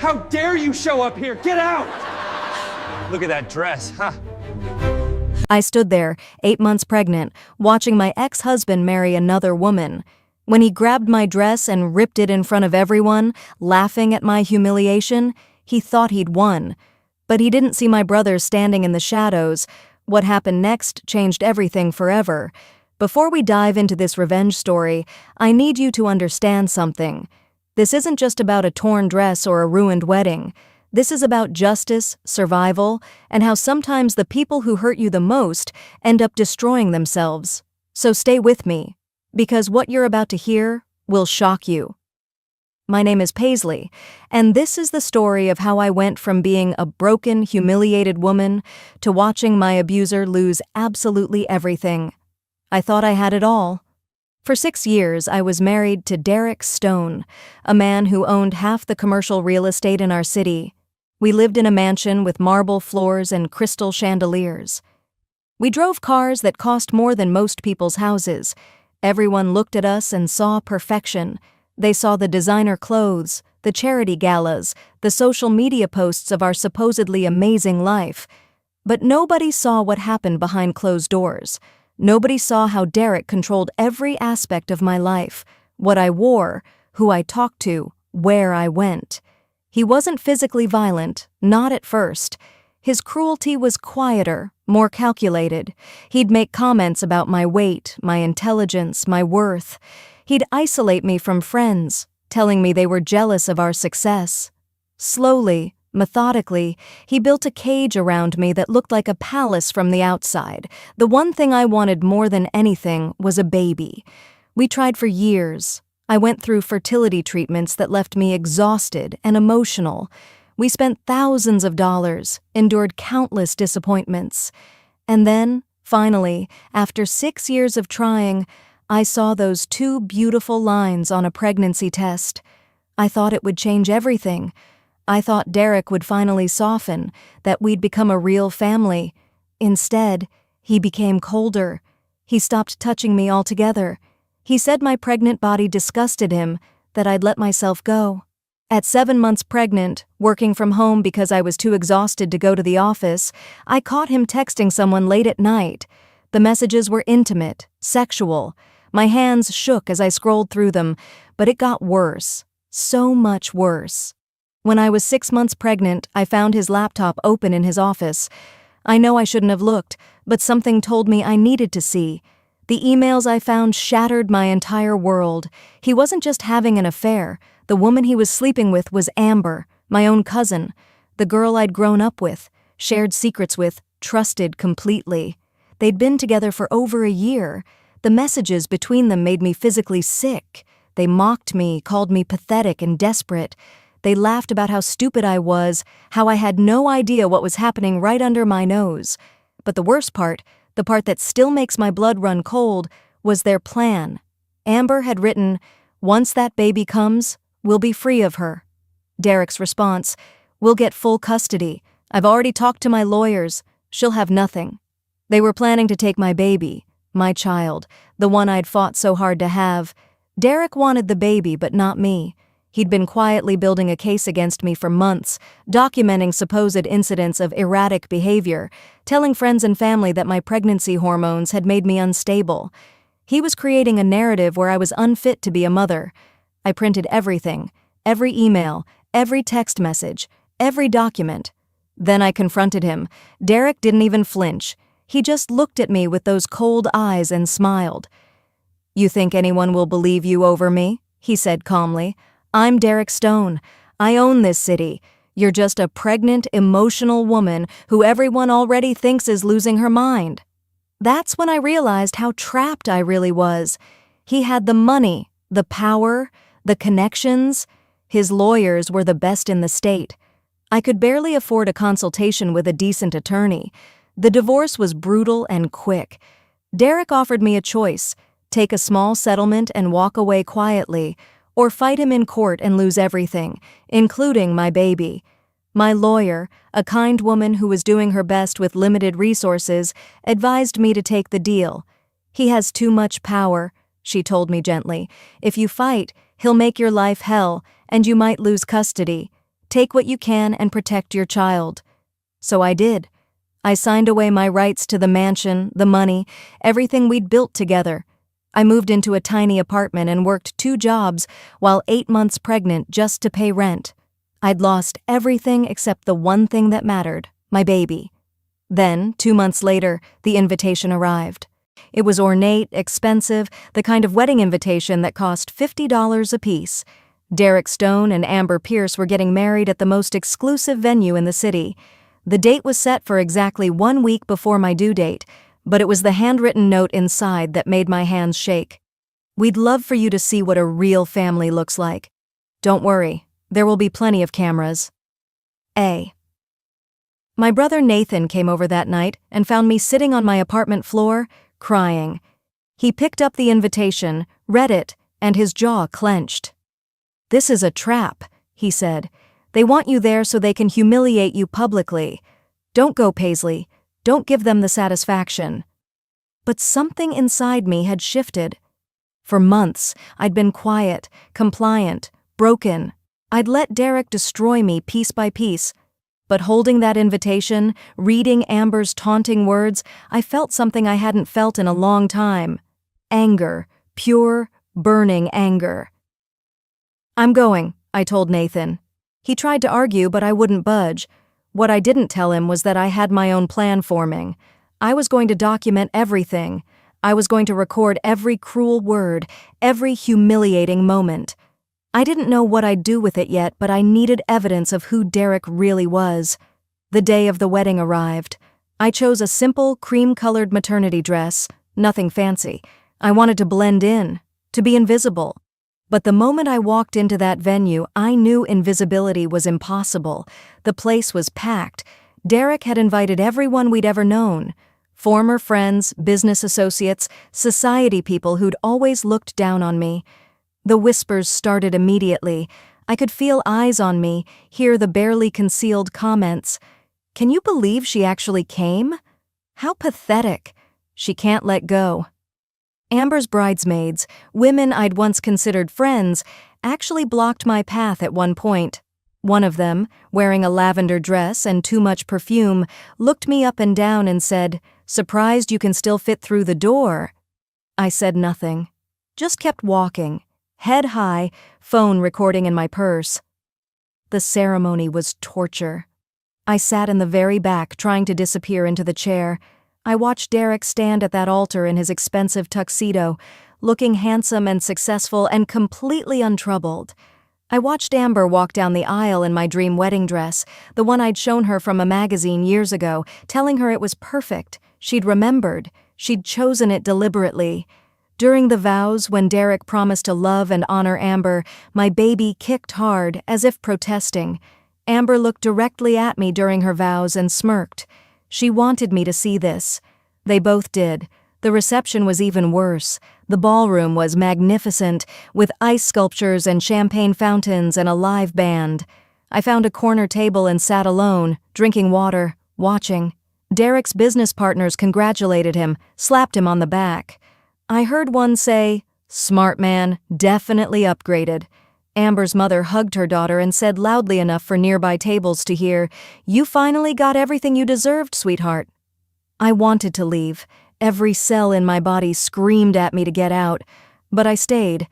How dare you show up here? Get out! Look at that dress, huh? I stood there, 8 months pregnant, watching my ex-husband marry another woman. When he grabbed my dress and ripped it in front of everyone, laughing at my humiliation, he thought he'd won. But he didn't see my brothers standing in the shadows. What happened next changed everything forever. Before we dive into this revenge story, I need you to understand something. This isn't just about a torn dress or a ruined wedding. This is about justice, survival, and how sometimes the people who hurt you the most end up destroying themselves. So stay with me, because what you're about to hear will shock you. My name is Paisley, and this is the story of how I went from being a broken, humiliated woman to watching my abuser lose absolutely everything. I thought I had it all. For 6 years, I was married to Derek Stone, a man who owned half the commercial real estate in our city. We lived in a mansion with marble floors and crystal chandeliers. We drove cars that cost more than most people's houses. Everyone looked at us and saw perfection. They saw the designer clothes, the charity galas, the social media posts of our supposedly amazing life. But nobody saw what happened behind closed doors. Nobody saw how Derek controlled every aspect of my life, what I wore, who I talked to, where I went. He wasn't physically violent, not at first. His cruelty was quieter, more calculated. He'd make comments about my weight, my intelligence, my worth. He'd isolate me from friends, telling me they were jealous of our success. Slowly, methodically, he built a cage around me that looked like a palace from the outside. The one thing I wanted more than anything was a baby. We tried for years. I went through fertility treatments that left me exhausted and emotional. We spent thousands of dollars, endured countless disappointments. And then, finally, after 6 years of trying, I saw those 2 beautiful lines on a pregnancy test. I thought it would change everything. I thought Derek would finally soften, that we'd become a real family. Instead, he became colder. He stopped touching me altogether. He said my pregnant body disgusted him, that I'd let myself go. At 7 months pregnant, working from home because I was too exhausted to go to the office, I caught him texting someone late at night. The messages were intimate, sexual. My hands shook as I scrolled through them, but it got worse. So much worse. When I was 6 months pregnant, I found his laptop open in his office. I know I shouldn't have looked, but something told me I needed to see. The emails I found shattered my entire world. He wasn't just having an affair. The woman he was sleeping with was Amber, my own cousin, the girl I'd grown up with, shared secrets with, trusted completely. They'd been together for over a year. The messages between them made me physically sick. They mocked me, called me pathetic and desperate. They laughed about how stupid I was, how I had no idea what was happening right under my nose. But the worst part, the part that still makes my blood run cold, was their plan. Amber had written, "Once that baby comes, we'll be free of her." Derek's response, "We'll get full custody. I've already talked to my lawyers. She'll have nothing." They were planning to take my baby, my child, the one I'd fought so hard to have. Derek wanted the baby, but not me. He'd been quietly building a case against me for months, documenting supposed incidents of erratic behavior, telling friends and family that my pregnancy hormones had made me unstable. He was creating a narrative where I was unfit to be a mother. I printed everything, every email, every text message, every document. Then I confronted him. Derek didn't even flinch. He just looked at me with those cold eyes and smiled. "You think anyone will believe you over me?" he said calmly. "I'm Derek Stone. I own this city. You're just a pregnant, emotional woman who everyone already thinks is losing her mind." That's when I realized how trapped I really was. He had the money, the power, the connections. His lawyers were the best in the state. I could barely afford a consultation with a decent attorney. The divorce was brutal and quick. Derek offered me a choice: take a small settlement and walk away quietly, or fight him in court and lose everything, including my baby. My lawyer, a kind woman who was doing her best with limited resources, advised me to take the deal. "He has too much power," she told me gently. "If you fight, he'll make your life hell, and you might lose custody. Take what you can and protect your child. So I did. I signed away my rights to the mansion, the money, everything we'd built together. I moved into a tiny apartment and worked 2 jobs while 8 months pregnant just to pay rent. I'd lost everything except the one thing that mattered, my baby. Then, 2 months later, the invitation arrived. It was ornate, expensive, the kind of wedding invitation that cost $50 apiece. Derek Stone and Amber Pierce were getting married at the most exclusive venue in the city. The date was set for exactly 1 week before my due date, but it was the handwritten note inside that made my hands shake. We'd love for you to see what a real family looks like. Don't worry, there will be plenty of cameras. A. My brother Nathan came over that night and found me sitting on my apartment floor, crying. He picked up the invitation, read it, and his jaw clenched. "This is a trap," he said. "They want you there so they can humiliate you publicly. Don't go, Paisley. Don't give them the satisfaction." But something inside me had shifted. For months, I'd been quiet, compliant, broken. I'd let Derek destroy me piece by piece. But holding that invitation, reading Amber's taunting words, I felt something I hadn't felt in a long time. Anger, pure, burning anger. "I'm going," I told Nathan. He tried to argue, but I wouldn't budge. What I didn't tell him was that I had my own plan forming. I was going to document everything. I was going to record every cruel word, every humiliating moment. I didn't know what I'd do with it yet, but I needed evidence of who Derek really was. The day of the wedding arrived. I chose a simple, cream-colored maternity dress, nothing fancy. I wanted to blend in, to be invisible. But the moment I walked into that venue, I knew invisibility was impossible. The place was packed. Derek had invited everyone we'd ever known. Former friends, business associates, society people who'd always looked down on me. The whispers started immediately. I could feel eyes on me, hear the barely concealed comments. "Can you believe she actually came? How pathetic. She can't let go." Amber's bridesmaids, women I'd once considered friends, actually blocked my path at one point. One of them, wearing a lavender dress and too much perfume, looked me up and down and said, "Surprised you can still fit through the door?" I said nothing, just kept walking, head high, phone recording in my purse. The ceremony was torture. I sat in the very back, trying to disappear into the chair. I watched Derek stand at that altar in his expensive tuxedo, looking handsome and successful and completely untroubled. I watched Amber walk down the aisle in my dream wedding dress, the one I'd shown her from a magazine years ago, telling her it was perfect. She'd remembered. She'd chosen it deliberately. During the vows, when Derek promised to love and honor Amber, my baby kicked hard, as if protesting. Amber looked directly at me during her vows and smirked. She wanted me to see this. They both did. The reception was even worse. The ballroom was magnificent, with ice sculptures and champagne fountains and a live band. I found a corner table and sat alone, drinking water, watching. Derek's business partners congratulated him, slapped him on the back. I heard one say, "Smart man, definitely upgraded." Amber's mother hugged her daughter and said loudly enough for nearby tables to hear, "You finally got everything you deserved, sweetheart." I wanted to leave. Every cell in my body screamed at me to get out, but I stayed.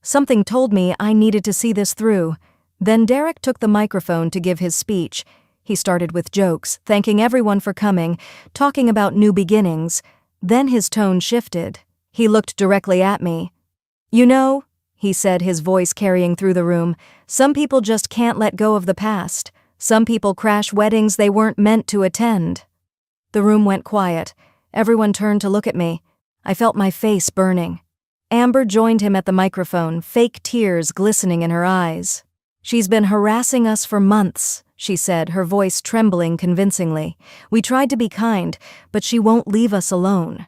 Something told me I needed to see this through. Then Derek took the microphone to give his speech. He started with jokes, thanking everyone for coming, talking about new beginnings. Then his tone shifted. He looked directly at me. "You know," he said, his voice carrying through the room, "some people just can't let go of the past. Some people crash weddings they weren't meant to attend." The room went quiet. Everyone turned to look at me. I felt my face burning. Amber joined him at the microphone, fake tears glistening in her eyes. "She's been harassing us for months," she said, her voice trembling convincingly. "We tried to be kind, but she won't leave us alone."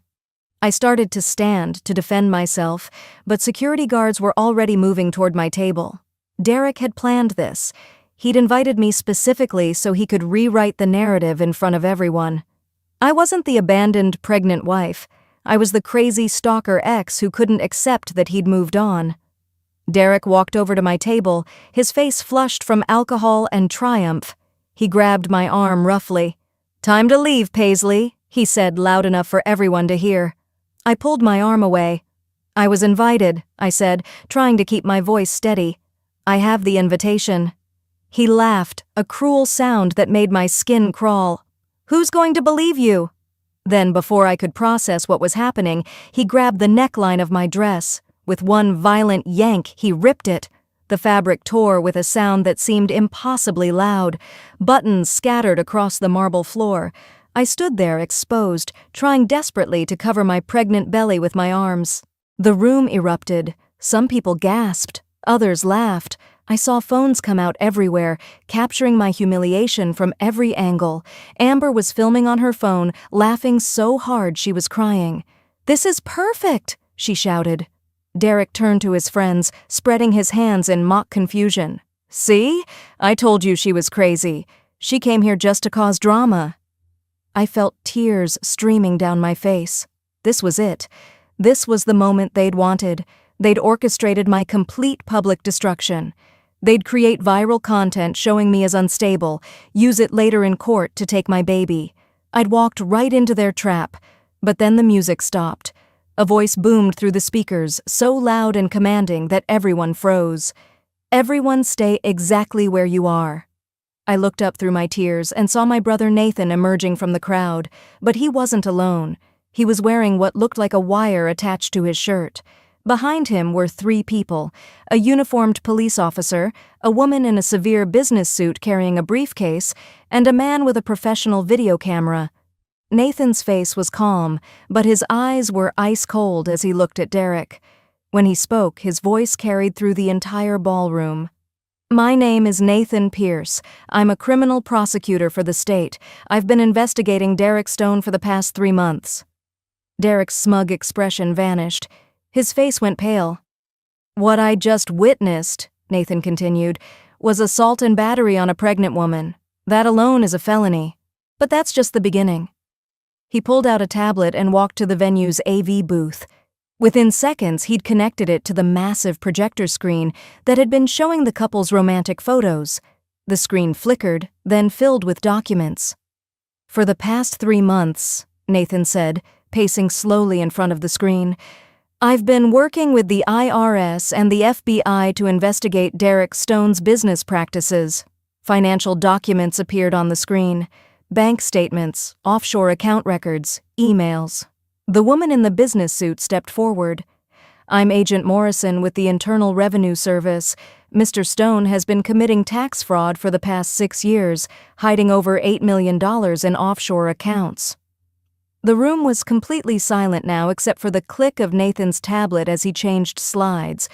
I started to stand, to defend myself, but security guards were already moving toward my table. Derek had planned this. He'd invited me specifically so he could rewrite the narrative in front of everyone. I wasn't the abandoned pregnant wife. I was the crazy stalker ex who couldn't accept that he'd moved on. Derek walked over to my table, his face flushed from alcohol and triumph. He grabbed my arm roughly. "Time to leave, Paisley," he said loud enough for everyone to hear. I pulled my arm away. "I was invited," I said, trying to keep my voice steady. "I have the invitation." He laughed, a cruel sound that made my skin crawl. "Who's going to believe you?" Then, before I could process what was happening, he grabbed the neckline of my dress. With one violent yank, he ripped it. The fabric tore with a sound that seemed impossibly loud. Buttons scattered across the marble floor. I stood there exposed, trying desperately to cover my pregnant belly with my arms. The room erupted. Some people gasped. Others laughed. I saw phones come out everywhere, capturing my humiliation from every angle. Amber was filming on her phone, laughing so hard she was crying. "This is perfect!" she shouted. Derek turned to his friends, spreading his hands in mock confusion. "See? I told you she was crazy. She came here just to cause drama." I felt tears streaming down my face. This was it. This was the moment they'd wanted. They'd orchestrated my complete public destruction. They'd create viral content showing me as unstable, use it later in court to take my baby. I'd walked right into their trap. But then the music stopped. A voice boomed through the speakers, so loud and commanding that everyone froze. "Everyone stay exactly where you are." I looked up through my tears and saw my brother Nathan emerging from the crowd, but he wasn't alone. He was wearing what looked like a wire attached to his shirt. Behind him were 3 people, a uniformed police officer, a woman in a severe business suit carrying a briefcase, and a man with a professional video camera. Nathan's face was calm, but his eyes were ice cold as he looked at Derek. When he spoke, his voice carried through the entire ballroom. "My name is Nathan Pierce. I'm a criminal prosecutor for the state. I've been investigating Derek Stone for the past 3 months." Derek's smug expression vanished. His face went pale. "What I just witnessed," Nathan continued, "was assault and battery on a pregnant woman. That alone is a felony. But that's just the beginning." He pulled out a tablet and walked to the venue's AV booth. Within seconds, he'd connected it to the massive projector screen that had been showing the couple's romantic photos. The screen flickered, then filled with documents. "For the past 3 months," Nathan said, pacing slowly in front of the screen, "I've been working with the IRS and the FBI to investigate Derek Stone's business practices." Financial documents appeared on the screen. Bank statements, offshore account records, emails. The woman in the business suit stepped forward. "I'm Agent Morrison with the Internal Revenue Service. Mr. Stone has been committing tax fraud for the past 6 years, hiding over $8 million in offshore accounts." The room was completely silent now except for the click of Nathan's tablet as he changed slides.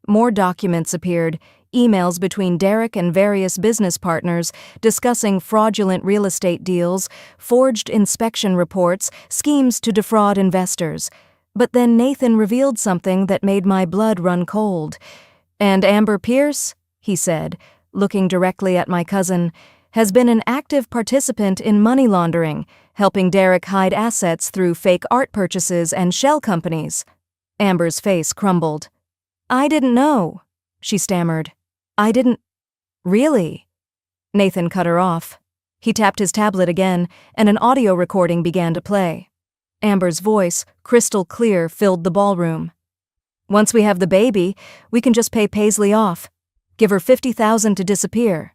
More documents appeared, emails between Derek and various business partners discussing fraudulent real estate deals, forged inspection reports, schemes to defraud investors. But then Nathan revealed something that made my blood run cold. "And Amber Pierce," he said, looking directly at my cousin, "has been an active participant in money laundering, helping Derek hide assets through fake art purchases and shell companies." Amber's face crumbled. "I didn't know," she stammered. "I didn't... Really?" Nathan cut her off. He tapped his tablet again, and an audio recording began to play. Amber's voice, crystal clear, filled the ballroom. "Once we have the baby, we can just pay Paisley off. Give her $50,000 to disappear."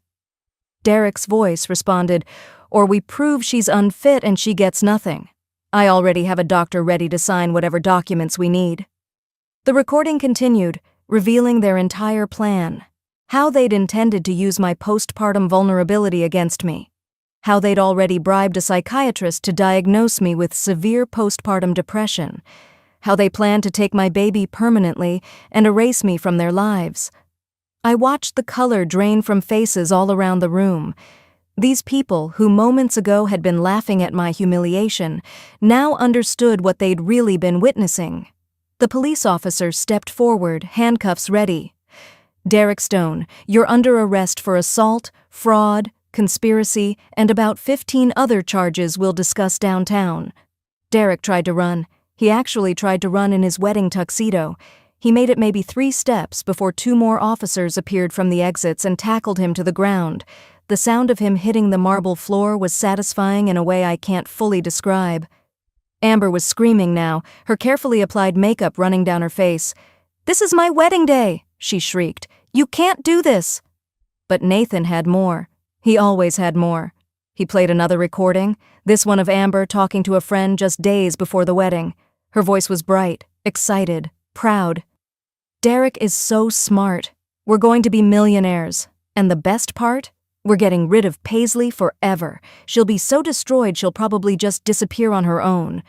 Derek's voice responded, "Or we prove she's unfit and she gets nothing. I already have a doctor ready to sign whatever documents we need." The recording continued, revealing their entire plan. How they'd intended to use my postpartum vulnerability against me. How they'd already bribed a psychiatrist to diagnose me with severe postpartum depression. How they planned to take my baby permanently and erase me from their lives. I watched the color drain from faces all around the room. These people, who moments ago had been laughing at my humiliation, now understood what they'd really been witnessing. The police officer stepped forward, handcuffs ready. "Derek Stone, you're under arrest for assault, fraud, conspiracy, and about 15 other charges we'll discuss downtown." Derek tried to run. He actually tried to run in his wedding tuxedo. He made it maybe 3 steps before 2 more officers appeared from the exits and tackled him to the ground. The sound of him hitting the marble floor was satisfying in a way I can't fully describe. Amber was screaming now, her carefully applied makeup running down her face. "This is my wedding day," she shrieked. "You can't do this." But Nathan had more. He always had more. He played another recording, this one of Amber talking to a friend just days before the wedding. Her voice was bright, excited, proud. "Derek is so smart. We're going to be millionaires. And the best part? We're getting rid of Paisley forever. She'll be so destroyed she'll probably just disappear on her own."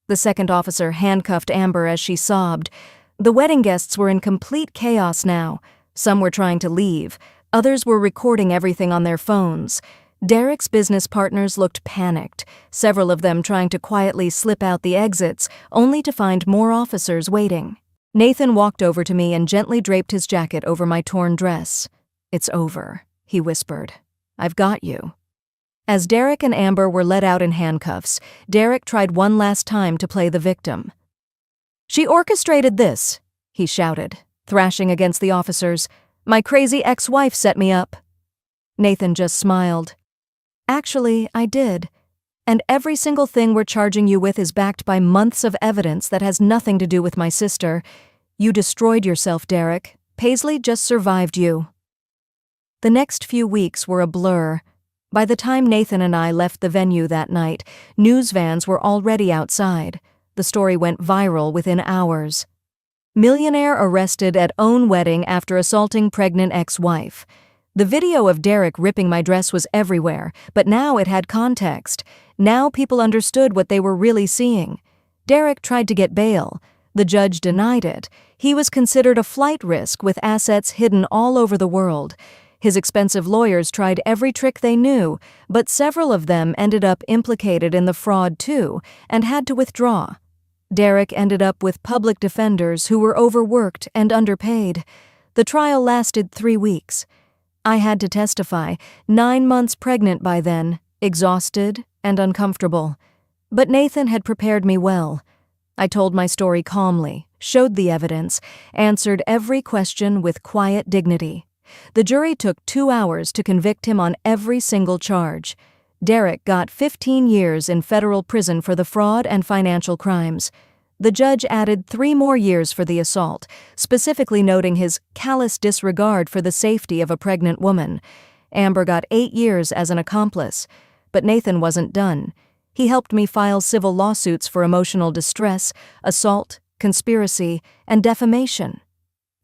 The second officer handcuffed Amber as she sobbed. The wedding guests were in complete chaos now. Some were trying to leave. Others were recording everything on their phones. Derek's business partners looked panicked, several of them trying to quietly slip out the exits, only to find more officers waiting. Nathan walked over to me and gently draped his jacket over my torn dress. "It's over," he whispered. "I've got you." As Derek and Amber were let out in handcuffs, Derek tried one last time to play the victim. "She orchestrated this," he shouted, thrashing against the officers. "My crazy ex-wife set me up." Nathan just smiled. "Actually, I did. And every single thing we're charging you with is backed by months of evidence that has nothing to do with my sister. You destroyed yourself, Derek. Paisley just survived you." The next few weeks were a blur. By the time Nathan and I left the venue that night, news vans were already outside. The story went viral within hours. Millionaire arrested at own wedding after assaulting pregnant ex-wife. The video of Derek ripping my dress was everywhere, but now it had context. Now people understood what they were really seeing. Derek tried to get bail. The judge denied it. He was considered a flight risk with assets hidden all over the world. His expensive lawyers tried every trick they knew, but several of them ended up implicated in the fraud too, and had to withdraw. Derek ended up with public defenders who were overworked and underpaid. The trial lasted 3 weeks. I had to testify, 9 months pregnant by then, exhausted and uncomfortable. But Nathan had prepared me well. I told my story calmly, showed the evidence, answered every question with quiet dignity. The jury took 2 hours to convict him on every single charge. Derek got 15 years in federal prison for the fraud and financial crimes. The judge added 3 more years for the assault, specifically noting his callous disregard for the safety of a pregnant woman. Amber got 8 years as an accomplice. But Nathan wasn't done. He helped me file civil lawsuits for emotional distress, assault, conspiracy, and defamation.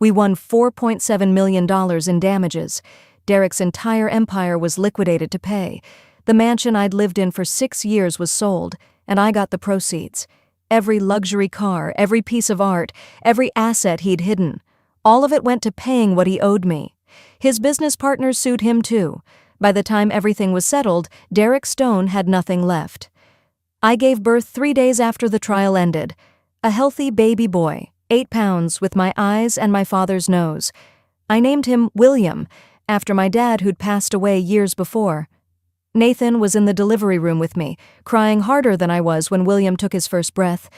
We won $4.7 million in damages. Derek's entire empire was liquidated to pay. The mansion I'd lived in for 6 years was sold, and I got the proceeds. Every luxury car, every piece of art, every asset he'd hidden. All of it went to paying what he owed me. His business partners sued him too. By the time everything was settled, Derek Stone had nothing left. I gave birth 3 days after the trial ended. A healthy baby boy, 8 pounds, with my eyes and my father's nose. I named him William, after my dad who'd passed away years before. Nathan was in the delivery room with me, crying harder than I was when William took his first breath.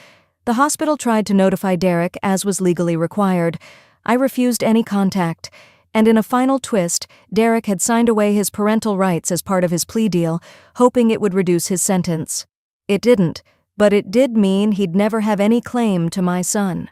The hospital tried to notify Derek, as was legally required. I refused any contact, and in a final twist, Derek had signed away his parental rights as part of his plea deal, hoping it would reduce his sentence. It didn't, but it did mean he'd never have any claim to my son.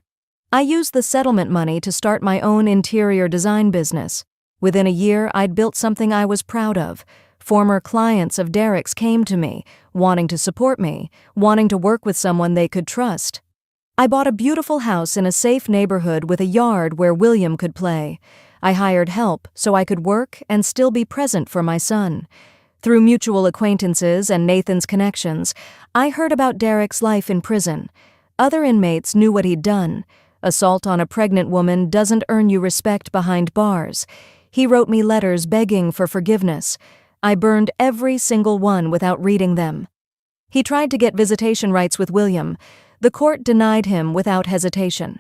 I used the settlement money to start my own interior design business. Within a year, I'd built something I was proud of. Former clients of Derek's came to me, wanting to support me, wanting to work with someone they could trust. I bought a beautiful house in a safe neighborhood with a yard where William could play. I hired help so I could work and still be present for my son. Through mutual acquaintances and Nathan's connections, I heard about Derek's life in prison. Other inmates knew what he'd done. Assault on a pregnant woman doesn't earn you respect behind bars. He wrote me letters begging for forgiveness. I burned every single one without reading them. He tried to get visitation rights with William. The court denied him without hesitation.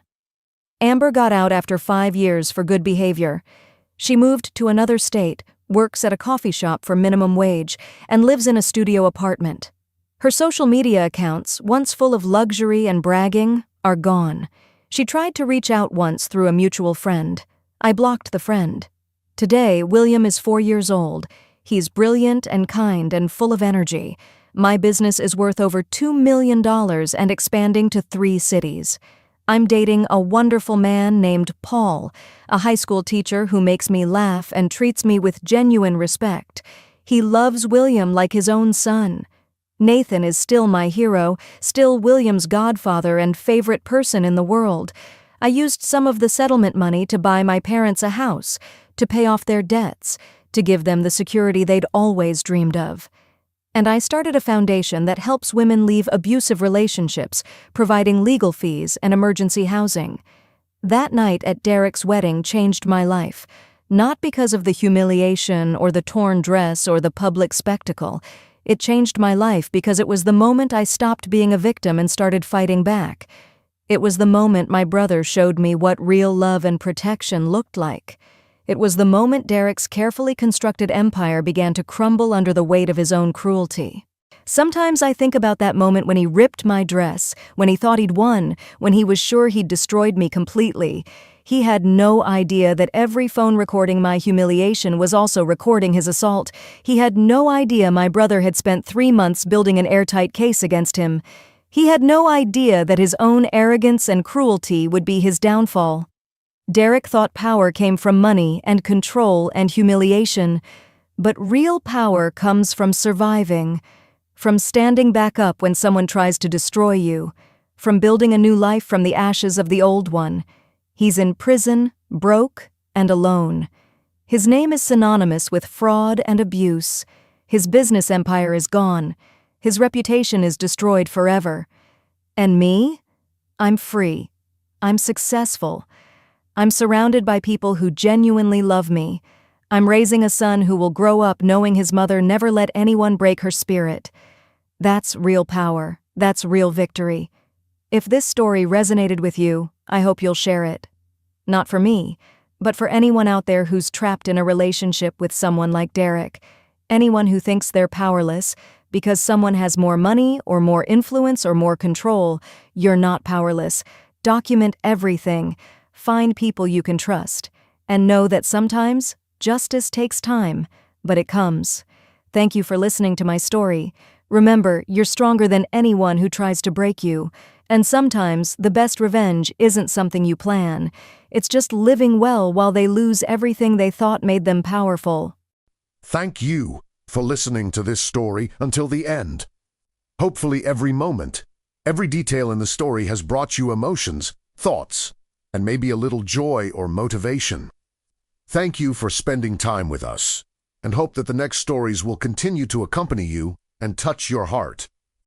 Amber got out after 5 years for good behavior. She moved to another state, works at a coffee shop for minimum wage, and lives in a studio apartment. Her social media accounts, once full of luxury and bragging, are gone. She tried to reach out once through a mutual friend. I blocked the friend. Today, William is 4 years old. He's brilliant and kind and full of energy. My business is worth over $2 million and expanding to 3 cities. I'm dating a wonderful man named Paul, a high school teacher who makes me laugh and treats me with genuine respect. He loves William like his own son. Nathan is still my hero, still William's godfather and favorite person in the world. I used some of the settlement money to buy my parents a house, to pay off their debts, to give them the security they'd always dreamed of. And I started a foundation that helps women leave abusive relationships, providing legal fees and emergency housing. That night at Derek's wedding changed my life, not because of the humiliation or the torn dress or the public spectacle. It changed my life because it was the moment I stopped being a victim and started fighting back. It was the moment my brother showed me what real love and protection looked like. It was the moment Derek's carefully constructed empire began to crumble under the weight of his own cruelty. Sometimes I think about that moment when he ripped my dress, when he thought he'd won, when he was sure he'd destroyed me completely. He had no idea that every phone recording my humiliation was also recording his assault. He had no idea my brother had spent 3 months building an airtight case against him. He had no idea that his own arrogance and cruelty would be his downfall. Derek thought power came from money and control and humiliation, but real power comes from surviving, from standing back up when someone tries to destroy you, from building a new life from the ashes of the old one. He's in prison, broke, and alone. His name is synonymous with fraud and abuse. His business empire is gone. His reputation is destroyed forever. And me? I'm free. I'm successful. I'm surrounded by people who genuinely love me. I'm raising a son who will grow up knowing his mother never let anyone break her spirit. That's real power. That's real victory. If this story resonated with you, I hope you'll share it. Not for me, but for anyone out there who's trapped in a relationship with someone like Derek. Anyone who thinks they're powerless because someone has more money or more influence or more control. You're not powerless. Document everything. Find people you can trust, and know that sometimes justice takes time, but it comes. Thank you for listening to my story. Remember, you're stronger than anyone who tries to break you, and sometimes the best revenge isn't something you plan. It's just living well while they lose everything they thought made them powerful. Thank you for listening to this story until the end. Hopefully every moment, every detail in the story has brought you emotions, thoughts, and maybe a little joy or motivation. Thank you for spending time with us, and hope that the next stories will continue to accompany you and touch your heart.